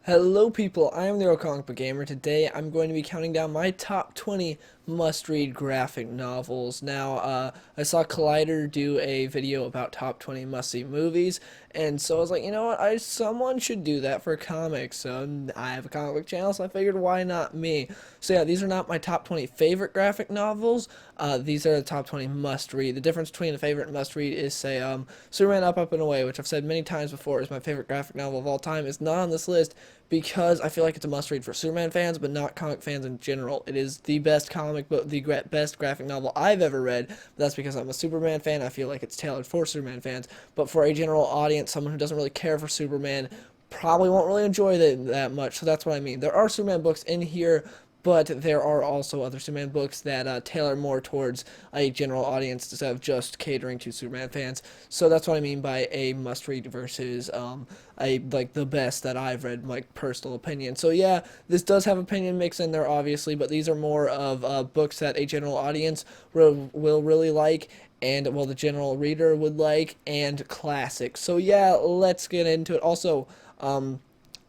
Hello people, I am the Real Comic Book Gamer. Today I'm going to be counting down my top 20 must-read graphic novels. Now, I saw Collider do a video about top 20 must-see movies, and so I was like, you know what, someone should do that for comics. So I have a comic book channel, so I figured why not me? So yeah, these are not my top 20 favorite graphic novels. These are the top 20 must-read. The difference between a favorite and must-read is, say, Superman Up, Up, and Away, which I've said many times before is my favorite graphic novel of all time, is not on this list because I feel like it's a must-read for Superman fans, but not comic fans in general. It is the best comic book, the best graphic novel I've ever read, but that's because I'm a Superman fan. I feel like it's tailored for Superman fans, but for a general audience, someone who doesn't really care for Superman probably won't really enjoy it that much, so that's what I mean. There are Superman books in here, but there are also other Superman books that tailor more towards a general audience instead of just catering to Superman fans. So that's what I mean by a must-read versus a like the best that I've read, my personal opinion. So yeah, this does have opinion mix in there, obviously, but these are more of books that a general audience will really like, and well, the general reader would like, and classics. So yeah, let's get into it. Also,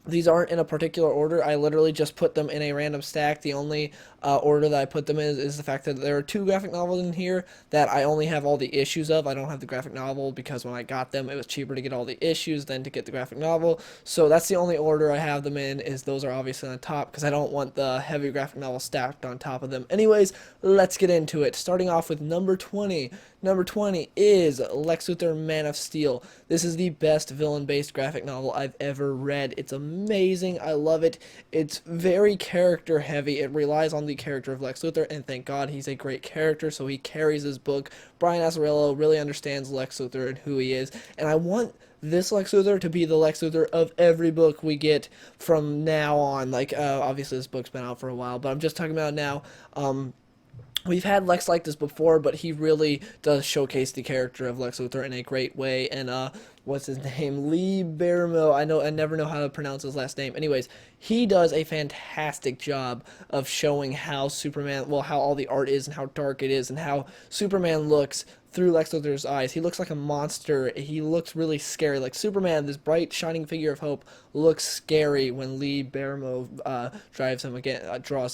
these aren't in a particular order. I literally just put them in a random stack. The only order that I put them in is the fact that there are two graphic novels in here that I only have all the issues of. I don't have the graphic novel because when I got them, it was cheaper to get all the issues than to get the graphic novel. So that's the only order I have them in, is those are obviously on the top because I don't want the heavy graphic novel stacked on top of them. Anyways, let's get into it. Starting off with number 20. Number 20 is Lex Luthor, Man of Steel. This is the best villain-based graphic novel I've ever read. It's amazing. I love it. It's very character-heavy. It relies on the character of Lex Luthor, and thank God he's a great character, so he carries his book. Brian Azzarello really understands Lex Luthor and who he is, and I want this Lex Luthor to be the Lex Luthor of every book we get from now on. Like, obviously this book's been out for a while, but I'm just talking about now. We've had Lex like this before, but he really does showcase the character of Lex Luthor in a great way. And what's his name? Lee Bermo. I never know how to pronounce his last name. Anyways, he does a fantastic job of showing how Superman, well, how all the art is and how dark it is and how Superman looks through Lex Luthor's eyes. He looks like a monster. He looks really scary. Like Superman, this bright, shining figure of hope, looks scary when Lee Bermo draws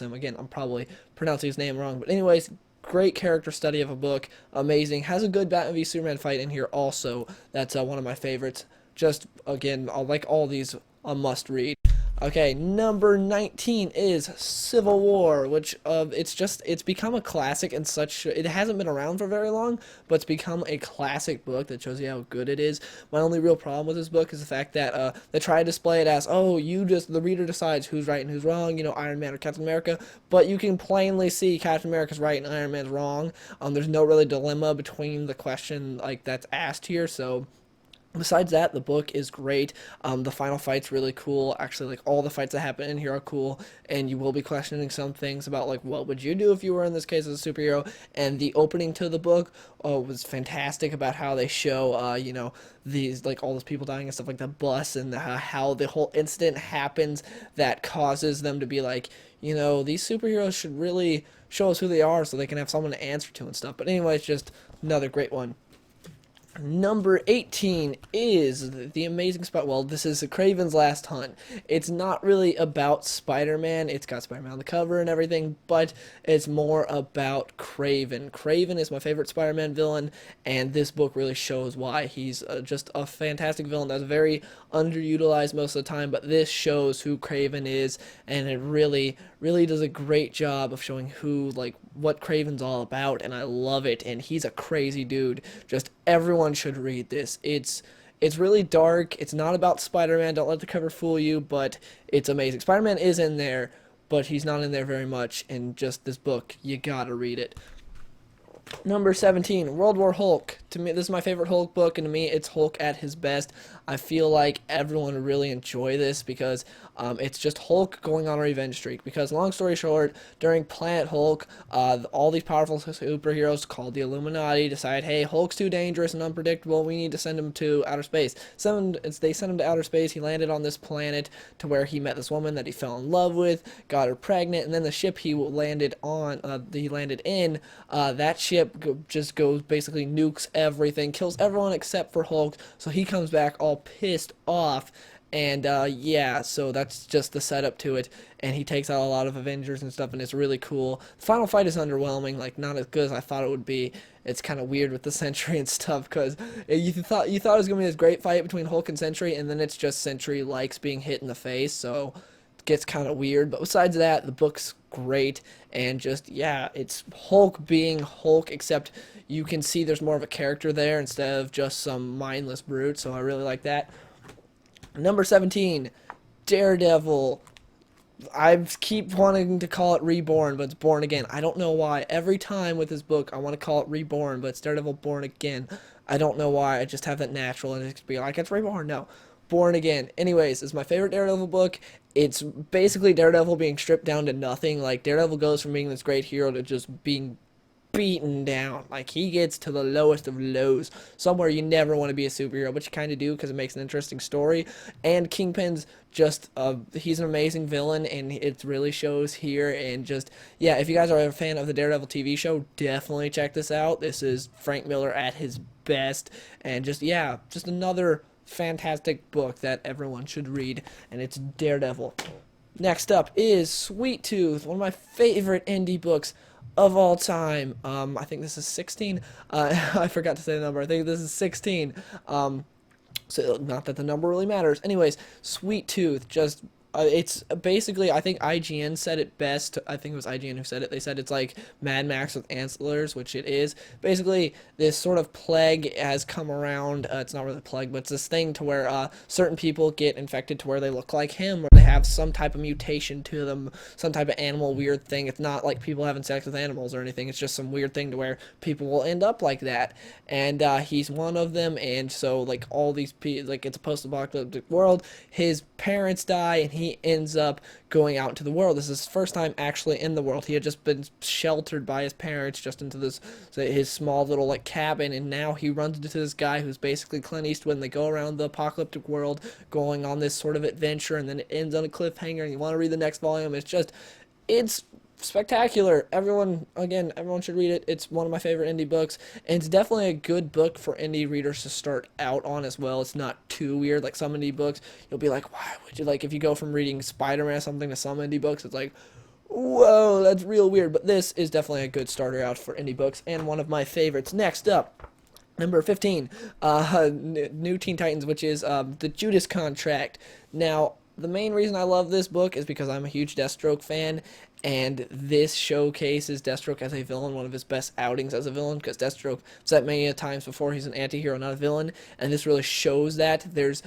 him again. I'm probably pronouncing his name wrong, but anyways, great character study of a book. Amazing. Has a good Batman v Superman fight in here also. That's one of my favorites. Just again, like all these, a must read. Okay, number 19 is Civil War, which it's become a classic and such. It hasn't been around for very long, but it's become a classic book that shows you how good it is. My only real problem with this book is the fact that they try to display it as, oh, the reader decides who's right and who's wrong, Iron Man or Captain America, but you can plainly see Captain America's right and Iron Man's wrong. There's no really dilemma between the question like that's asked here, so besides that, the book is great. The final fight's really cool. Actually, like all the fights that happen in here are cool, and you will be questioning some things about like what would you do if you were in this case as a superhero. And the opening to the book was fantastic about how they show, these like all those people dying and stuff like the bus and how the whole incident happens that causes them to be like, these superheroes should really show us who they are so they can have someone to answer to and stuff. But anyway, it's just another great one. Number 18 is The Amazing Spider. Well, this is Craven's Last Hunt. It's not really about Spider-Man. It's got Spider-Man on the cover and everything, but it's more about Craven. Craven is my favorite Spider-Man villain, and this book really shows why. He's just a fantastic villain that's very underutilized most of the time, but this shows who Craven is, and it really, really does a great job of showing what Craven's all about, and I love it, and he's a crazy dude. Just everyone should read this. It's really dark. It's not about Spider-Man. Don't let the cover fool you, but it's amazing. Spider-Man is in there, but he's not in there very much in just this book. You gotta read it. Number 17, World War Hulk. To me, this is my favorite Hulk book, and to me, it's Hulk at his best. I feel like everyone would really enjoy this because it's just Hulk going on a revenge streak. Because, long story short, during Planet Hulk, all these powerful superheroes called the Illuminati decide, hey, Hulk's too dangerous and unpredictable. We need to send him to outer space. They sent him to outer space. He landed on this planet to where he met this woman that he fell in love with, got her pregnant, and then the ship he landed in, that ship just goes, basically nukes everything, kills everyone except for Hulk, so he comes back all pissed off, And yeah, so that's just the setup to it. And he takes out a lot of Avengers and stuff, and it's really cool. The final fight is underwhelming, like not as good as I thought it would be. It's kind of weird with the Sentry and stuff because you thought it was gonna be this great fight between Hulk and Sentry, and then it's just Sentry likes being hit in the face, so it gets kind of weird. But besides that, the book's great, and just yeah, it's Hulk being Hulk, except you can see there's more of a character there instead of just some mindless brute. So I really like that. Number 17, Daredevil. I keep wanting to call it Reborn, but it's Born Again. I don't know why. Every time with this book, I want to call it Reborn, but it's Daredevil Born Again. I don't know why. I just have that natural, and it's be like, it's Reborn. No. Born Again. Anyways, it's my favorite Daredevil book. It's basically Daredevil being stripped down to nothing. Like, Daredevil goes from being this great hero to just being beaten down. Like, he gets to the lowest of lows, somewhere you never want to be a superhero, but you kind of do because it makes an interesting story. And Kingpin's just he's an amazing villain, and it really shows here. And just yeah, if you guys are a fan of the Daredevil TV show, definitely check this out. This is Frank Miller at his best, and just yeah, just another fantastic book that everyone should read, and it's Daredevil. Next up is Sweet Tooth, one of my favorite indie books of all time. I think this is 16. I forgot to say the number. I think this is 16. So not that the number really matters. Anyways, Sweet Tooth, just it's basically, I think IGN said it best. I think it was IGN who said it. They said it's like Mad Max with antlers, which it is. Basically, this sort of plague has come around. It's not really a plague, but it's this thing to where certain people get infected to where they look like him, or they have some type of mutation to them, some type of animal weird thing. It's not like people having sex with animals or anything. It's just some weird thing to where people will end up like that. And he's one of them. And so, like, all these people, like, it's a post-apocalyptic world. His parents die, and he ends up going out into the world. This is his first time actually in the world. He had just been sheltered by his parents just into this his small little like cabin, and now he runs into this guy who's basically Clint Eastwood, and they go around the apocalyptic world going on this sort of adventure, and then it ends on a cliffhanger, and you want to read the next volume. It's spectacular. Everyone should read it. It's one of my favorite indie books, and it's definitely a good book for indie readers to start out on as well. It's not too weird. Like some indie books, you'll be like, why would you, like, if you go from reading Spider-Man or something to some indie books, it's like, whoa, that's real weird. But this is definitely a good starter out for indie books, and one of my favorites. Next up, number 15, New Teen Titans, which is the Judas Contract. Now, the main reason I love this book is because I'm a huge Deathstroke fan, and this showcases Deathstroke as a villain, one of his best outings as a villain, because Deathstroke said many times before he's an anti-hero, not a villain, and this really shows that. There's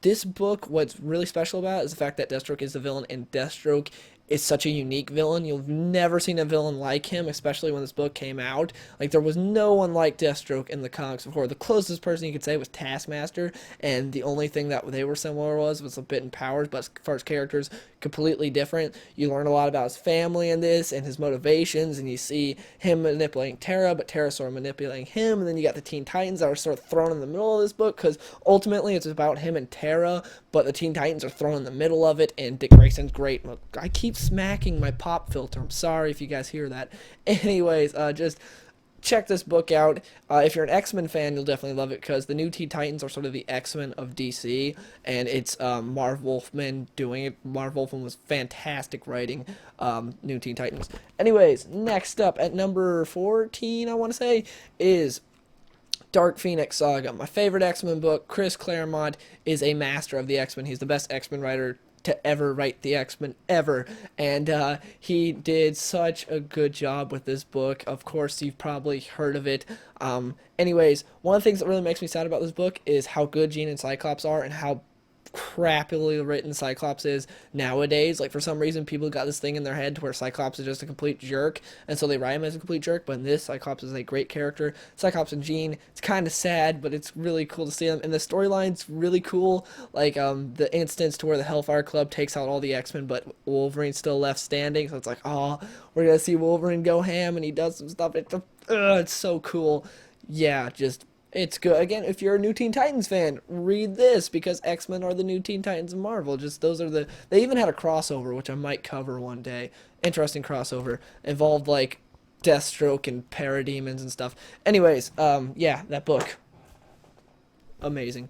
this book, what's really special about it is the fact that Deathstroke is the villain, and Deathstroke is such a unique villain. You've never seen a villain like him, especially when this book came out. Like, there was no one like Deathstroke in the comics before. The closest person you could say was Taskmaster, and the only thing that they were similar was a bit in powers, but as far as characters, completely different. You learn a lot about his family in this, and his motivations, and you see him manipulating Tara, but Tara sort of manipulating him, and then you got the Teen Titans that are sort of thrown in the middle of this book, because ultimately it's about him and Tara, but the Teen Titans are thrown in the middle of it, and Dick Grayson's great. I keep smacking my pop filter. I'm sorry if you guys hear that. Anyways, just check this book out. If you're an X-Men fan, you'll definitely love it, because the New Teen Titans are sort of the X-Men of DC, and it's Marv Wolfman doing it. Marv Wolfman was fantastic writing New Teen Titans. Anyways, next up at number 14, I want to say, is Dark Phoenix Saga, my favorite X-Men book. Chris Claremont is a master of the X-Men. He's the best X-Men writer to ever write the X-Men ever, and he did such a good job with this book. Of course, you've probably heard of it. Anyways, one of the things that really makes me sad about this book is how good Jean and Cyclops are, and how crappily written Cyclops is nowadays. Like, for some reason, people got this thing in their head to where Cyclops is just a complete jerk, and so they write him as a complete jerk. But in this, Cyclops is a great character. Cyclops and Jean, it's kind of sad, but it's really cool to see them, and the storyline's really cool. Like, the instance to where the Hellfire Club takes out all the X-Men, but Wolverine's still left standing, so it's like, oh, we're gonna see Wolverine go ham, and he does some stuff. It's so cool. Yeah, just it's good. Again, if you're a New Teen Titans fan, read this, because X-Men are the New Teen Titans of Marvel. Just those are they even had a crossover, which I might cover one day. Interesting crossover. Involved like Deathstroke and Parademons and stuff. Anyways, yeah, that book. Amazing.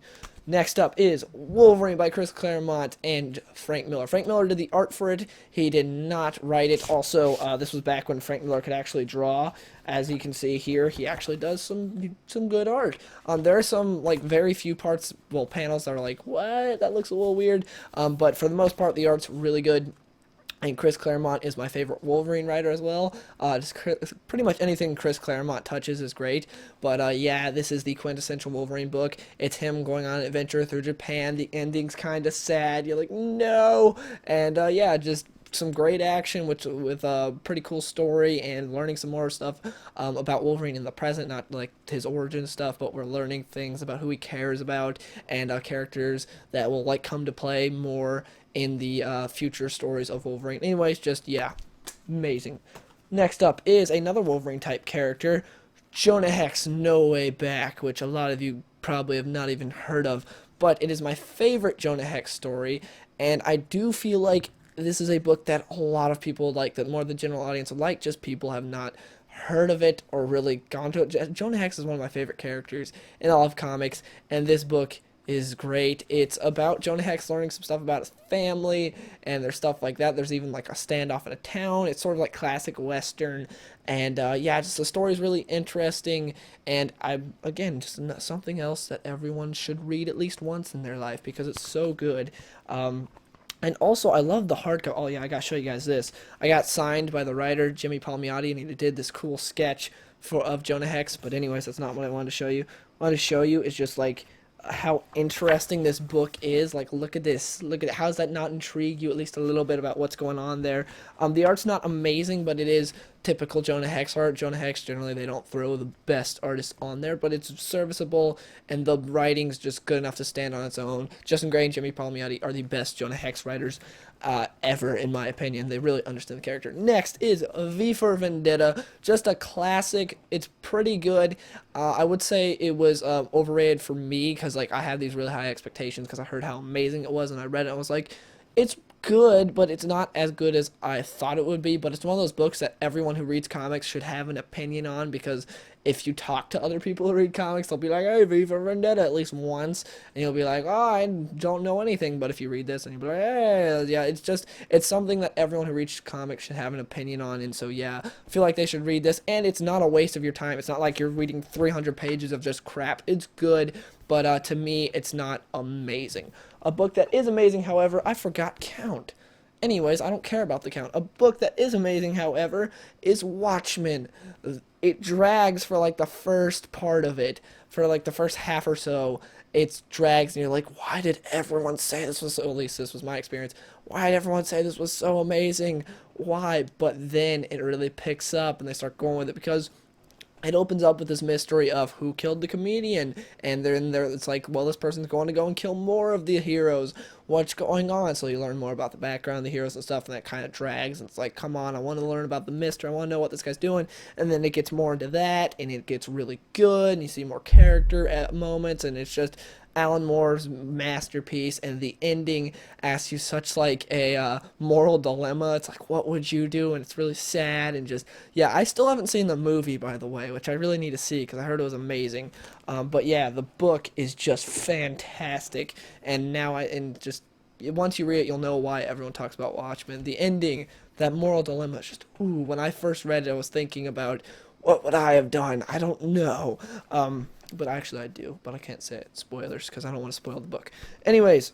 Next up is Wolverine by Chris Claremont and Frank Miller. Frank Miller did the art for it. He did not write it. Also, this was back when Frank Miller could actually draw. As you can see here, he actually does some good art. There are some like very few parts, well, panels that are like, what? That looks a little weird. But for the most part, the art's really good. And Chris Claremont is my favorite Wolverine writer as well. Pretty much anything Chris Claremont touches is great. But yeah, this is the quintessential Wolverine book. It's him going on an adventure through Japan. The ending's kind of sad. You're like, no. And yeah, just some great action with a pretty cool story and learning some more stuff about Wolverine in the present, not like his origin stuff, but we're learning things about who he cares about and characters that will like come to play more in the future stories of Wolverine. Anyways, just yeah, amazing. Next up is another Wolverine type character, Jonah Hex, No Way Back, which a lot of you probably have not even heard of, but it is my favorite Jonah Hex story, and I do feel like this is a book that a lot of people like, that more the general audience would like, just people have not heard of it or really gone to it. Jonah Hex is one of my favorite characters in all of comics, and this book is great. It's about Jonah Hex learning some stuff about his family, and there's stuff like that. There's even like a standoff in a town. It's sort of like classic Western, and yeah, just the story is really interesting, and again, just something else that everyone should read at least once in their life because it's so good. And also, I love the hardcover. Oh yeah, I gotta show you guys this. I got signed by the writer Jimmy Palmiotti, and he did this cool sketch of Jonah Hex. But anyways, that's not what I wanted to show you. What I wanted to show you is just like how interesting this book is. Like, look at this. Look at it. How does that not intrigue you at least a little bit about what's going on there? The art's not amazing, but it is typical Jonah Hex art. Jonah Hex, generally, they don't throw the best artists on there, but it's serviceable, and the writing's just good enough to stand on its own. Justin Gray and Jimmy Palmiotti are the best Jonah Hex writers ever, in my opinion. They really understand the character. Next is V for Vendetta. Just a classic. It's pretty good. I would say it was overrated for me because like I had these really high expectations because I heard how amazing it was, and I read it and I was like, it's good, but it's not as good as I thought it would be. But it's one of those books that everyone who reads comics should have an opinion on, because if you talk to other people who read comics, they'll be like, hey, V for Vendetta at least once, and you'll be like, oh, I don't know anything. But if you read this and you'll be like, hey, yeah, it's something that everyone who reads comics should have an opinion on. And so yeah, I feel like they should read this, and it's not a waste of your time. It's not like you're reading 300 pages of just crap. It's good, but to me, it's not amazing. A book that is amazing, however, I forgot count. Anyways, I don't care about the count. A book that is amazing, however, is Watchmen. It drags for like the first part of it, for like the first half or so. It drags, and you're like, why did everyone say this was so, at least this was my experience, why did everyone say this was so amazing? Why? But then it really picks up, and they start going with it, because it opens up with this mystery of who killed the comedian, and then there it's like, well, this person's going to go and kill more of the heroes. What's going on? So you learn more about the background of the heroes and stuff, and that kind of drags. And it's like, come on, I want to learn about the mystery. I want to know what this guy's doing. And then it gets more into that, and it gets really good, and you see more character at moments, and it's just Alan Moore's masterpiece. And the ending asks you such like a moral dilemma. It's like, what would you do? And it's really sad, and just, yeah, I still haven't seen the movie, by the way, which I really need to see because I heard it was amazing. But yeah, the book is just fantastic, and just once you read it, you'll know why everyone talks about Watchmen. The ending, that moral dilemma, is just, ooh, when I first read it, I was thinking about, what would I have done? I don't know. But actually I do, but I can't say it. Spoilers, because I don't want to spoil the book. Anyways,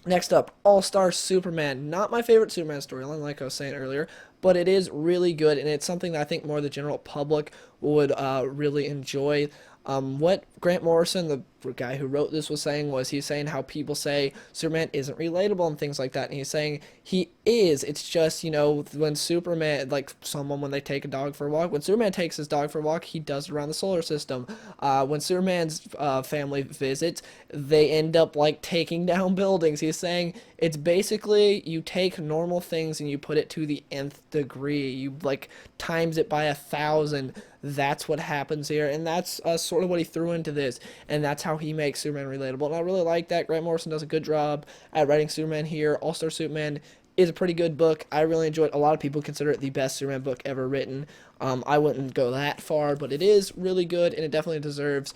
next up, All-Star Superman. Not my favorite Superman storyline, like I was saying earlier, but it is really good, and it's something that I think more the general public would really enjoy. What Grant Morrison, the guy who wrote this, was saying was, he's saying how people say Superman isn't relatable and things like that, and he's saying he is. It's just, you know, when Superman, like someone, when they take a dog for a walk, when Superman takes his dog for a walk, he does it around the solar system. When Superman's family visits, they end up like taking down buildings. He's saying it's basically, you take normal things and you put it to the nth degree. You like times it by 1,000. That's what happens here, and that's sort of what he threw into this, and that's how he makes Superman relatable, and I really like that. Grant Morrison does a good job at writing Superman here. All-Star Superman is a pretty good book. I really enjoyed it. A lot of people consider it the best Superman book ever written. I wouldn't go that far, but it is really good, and it definitely deserves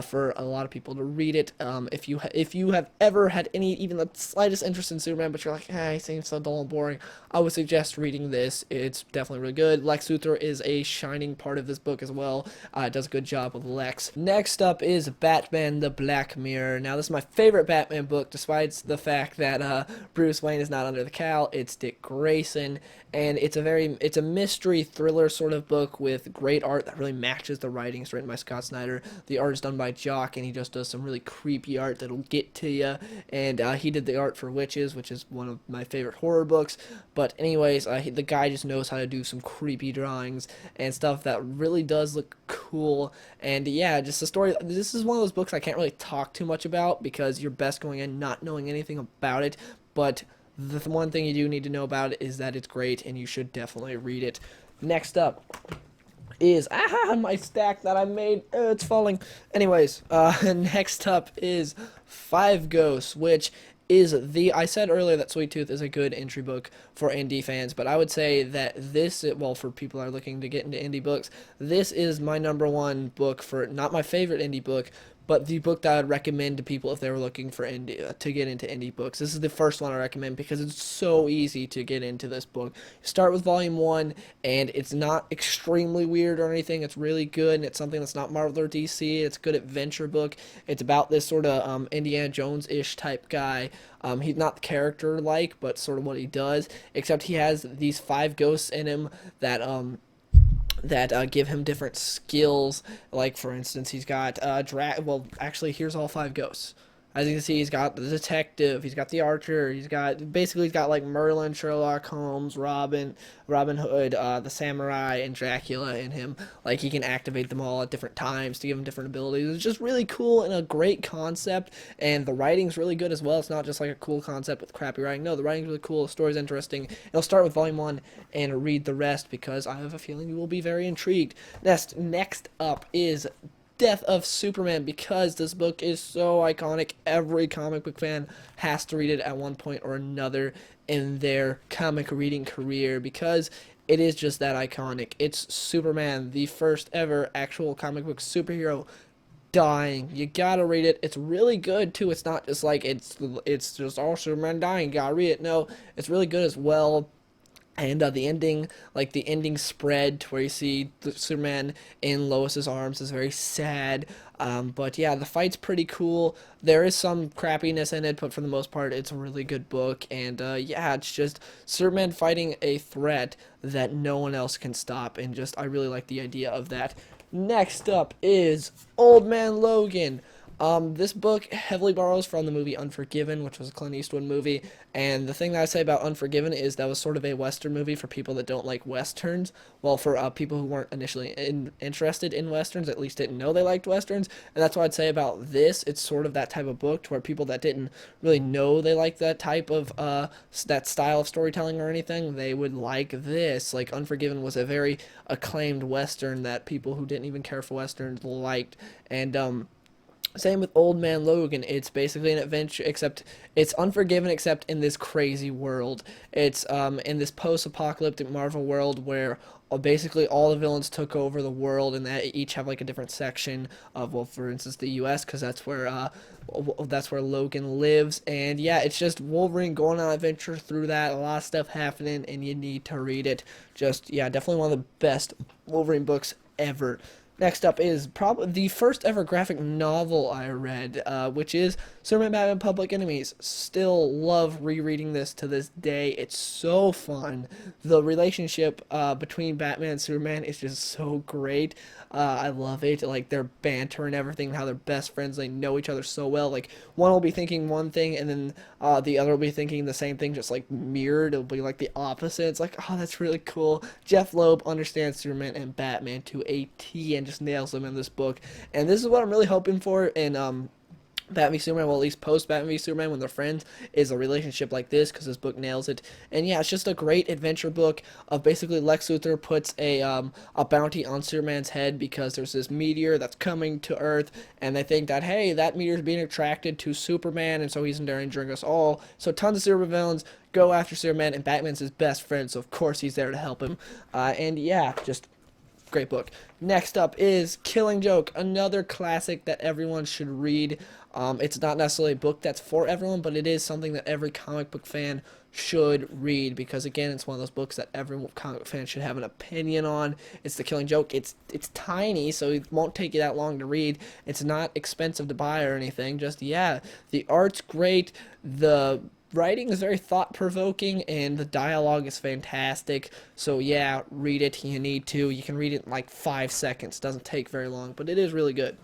for a lot of people to read it. If you have ever had any even the slightest interest in Superman, but you're like, he seems so dull and boring, I would suggest reading this. It's definitely really good. Lex Luthor is a shining part of this book as well. It does a good job with Lex. Next up is Batman: The Black Mirror. Now, this is my favorite Batman book, despite the fact that Bruce Wayne is not under the cowl. It's Dick Grayson, and it's a mystery thriller sort of book with great art that really matches the writing. It's written by Scott Snyder. The art is done by Jock, and he just does some really creepy art that'll get to you. And he did the art for Witches, which is one of my favorite horror books. But anyways, the guy just knows how to do some creepy drawings and stuff that really does look cool. And yeah, just the story. This is one of those books I can't really talk too much about because you're best going in not knowing anything about it. But the one thing you do need to know about it is that it's great, and you should definitely read it. Next up is my stack that I made. It's falling. Anyways, next up is Five Ghosts, which is I said earlier that Sweet Tooth is a good entry book for indie fans, but I would say that this, well, for people that are looking to get into indie books, this is my #1 book for, not my favorite indie book, but the book that I would recommend to people if they were looking for to get into indie books. This is the first one I recommend because it's so easy to get into this book. You start with volume 1, and it's not extremely weird or anything. It's really good, and it's something that's not Marvel or DC. It's a good adventure book. It's about this sort of Indiana Jones-ish type guy. He's not character-like, but sort of what he does, except he has these 5 ghosts in him that give him different skills. Like, for instance, he's got well, actually, here's all 5 ghosts. As you can see, he's got the detective, he's got the archer, he's got like Merlin, Sherlock Holmes, Robin Hood, the samurai, and Dracula in him. Like, he can activate them all at different times to give him different abilities. It's just really cool and a great concept, and the writing's really good as well. It's not just like a cool concept with crappy writing. No, the writing's really cool, the story's interesting. And I'll start with volume 1 and read the rest because I have a feeling you will be very intrigued. Next up is Death of Superman, because this book is so iconic. Every comic book fan has to read it at one point or another in their comic reading career because it is just that iconic. It's Superman, the first ever actual comic book superhero, dying. You gotta read it. It's really good too. It's not just like it's just all Superman dying. You gotta read it. No, it's really good as well. And the ending spread to where you see the Superman in Lois's arms is very sad. But yeah, the fight's pretty cool. There is some crappiness in it, but for the most part, it's a really good book. And yeah, it's just Superman fighting a threat that no one else can stop. And just, I really like the idea of that. Next up is Old Man Logan. This book heavily borrows from the movie Unforgiven, which was a Clint Eastwood movie, and the thing that I say about Unforgiven is that was sort of a Western movie for people that don't like Westerns, well, for people who weren't initially interested in Westerns, at least didn't know they liked Westerns, and that's what I'd say about this. It's sort of that type of book to where people that didn't really know they liked that type of, that style of storytelling or anything, they would like this. Like, Unforgiven was a very acclaimed Western that people who didn't even care for Westerns liked, and, same with Old Man Logan. It's basically an adventure, except it's Unforgiven, except in this crazy world. It's in this post-apocalyptic Marvel world where basically all the villains took over the world, and they each have like a different section of, well, for instance, the U.S., because that's where Logan lives. And yeah, it's just Wolverine going on an adventure through that. A lot of stuff happening, and you need to read it. Just, yeah, definitely one of the best Wolverine books ever. Next up is probably the first ever graphic novel I read, which is Superman Batman Public Enemies. Still love rereading this to this day. It's so fun. The relationship between Batman and Superman is just so great. I love it. Like, their banter and everything, how they're best friends. They know each other so well. Like, one will be thinking one thing, and then the other will be thinking the same thing, just like mirrored. It'll be like the opposite. It's like, oh, that's really cool. Jeff Loeb understands Superman and Batman to a T and just nails them in this book. And this is what I'm really hoping for in Batman v Superman, well, at least post Batman v Superman when they're friends, is a relationship like this, because this book nails it. And yeah, it's just a great adventure book of basically Lex Luthor puts a bounty on Superman's head because there's this meteor that's coming to Earth, and they think that, hey, that meteor is being attracted to Superman, and so he's endangering us all. So tons of supervillains go after Superman, and Batman's his best friend, so of course he's there to help him. And yeah, just Great book. Next up is Killing Joke, another classic that everyone should read. It's not necessarily a book that's for everyone, but it is something that every comic book fan should read because, again, it's one of those books that every comic book fan should have an opinion on. It's The Killing Joke. It's tiny, so it won't take you that long to read. It's not expensive to buy or anything. Just, yeah, the art's great. The writing is very thought-provoking and the dialogue is fantastic. So yeah, read it. You need to. You can read it in like 5 seconds. Doesn't take very long, but it is really good.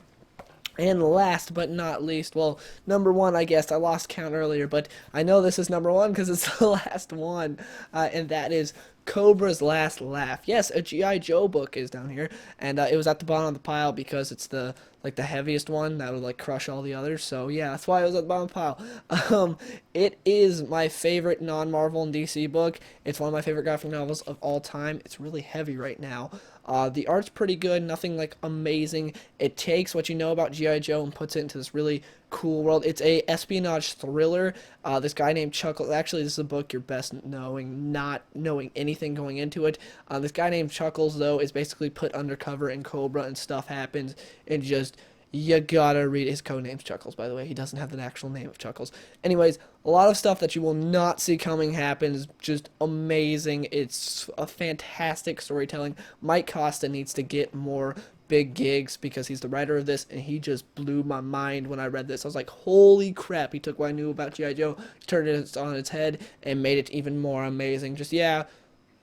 And last but not least, well, number one, I guess. I lost count earlier, but I know this is number one because it's the last one, and that is Cobra's Last Laugh. Yes, a G.I. Joe book is down here, and it was at the bottom of the pile because it's the heaviest one that would like crush all the others. So yeah, that's why it was at the bottom of the pile. It is my favorite non-Marvel and DC book. It's one of my favorite graphic novels of all time. It's really heavy right now. The art's pretty good, nothing like amazing. It takes what you know about G.I. Joe and puts it into this really cool world. It's a espionage thriller. This guy named Chuckles, actually this is a book you're best knowing, not knowing anything going into it. This guy named Chuckles, though, is basically put undercover in Cobra and stuff happens, and just, you gotta read. His codename's Chuckles, by the way. He doesn't have the actual name of Chuckles. Anyways, a lot of stuff that you will not see coming happens. Just amazing. It's a fantastic storytelling. Mike Costa needs to get more big gigs because he's the writer of this, and he just blew my mind when I read this. I was like, holy crap. He took what I knew about G.I. Joe, turned it on its head, and made it even more amazing. Just, yeah,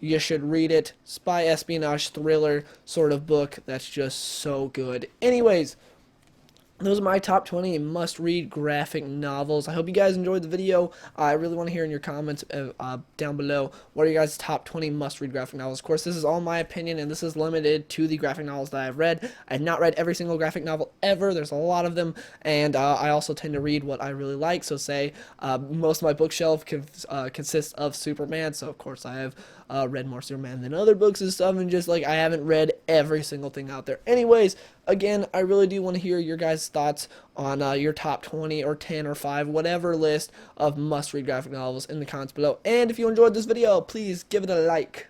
you should read it. Spy espionage thriller sort of book that's just so good. Anyways, those are my top 20 must-read graphic novels. I hope you guys enjoyed the video. I really want to hear in your comments down below, what are your guys' top 20 must-read graphic novels. Of course, this is all my opinion, and this is limited to the graphic novels that I've read. I have not read every single graphic novel ever. There's a lot of them, and I also tend to read what I really like. So say most of my bookshelf consists of Superman, so of course I have read more Superman than other books and stuff, and just like I haven't read every single thing out there. Anyways, again, I really do want to hear your guys' thoughts on your top 20 or 10 or 5, whatever list of must-read graphic novels in the comments below. And if you enjoyed this video, please give it a like.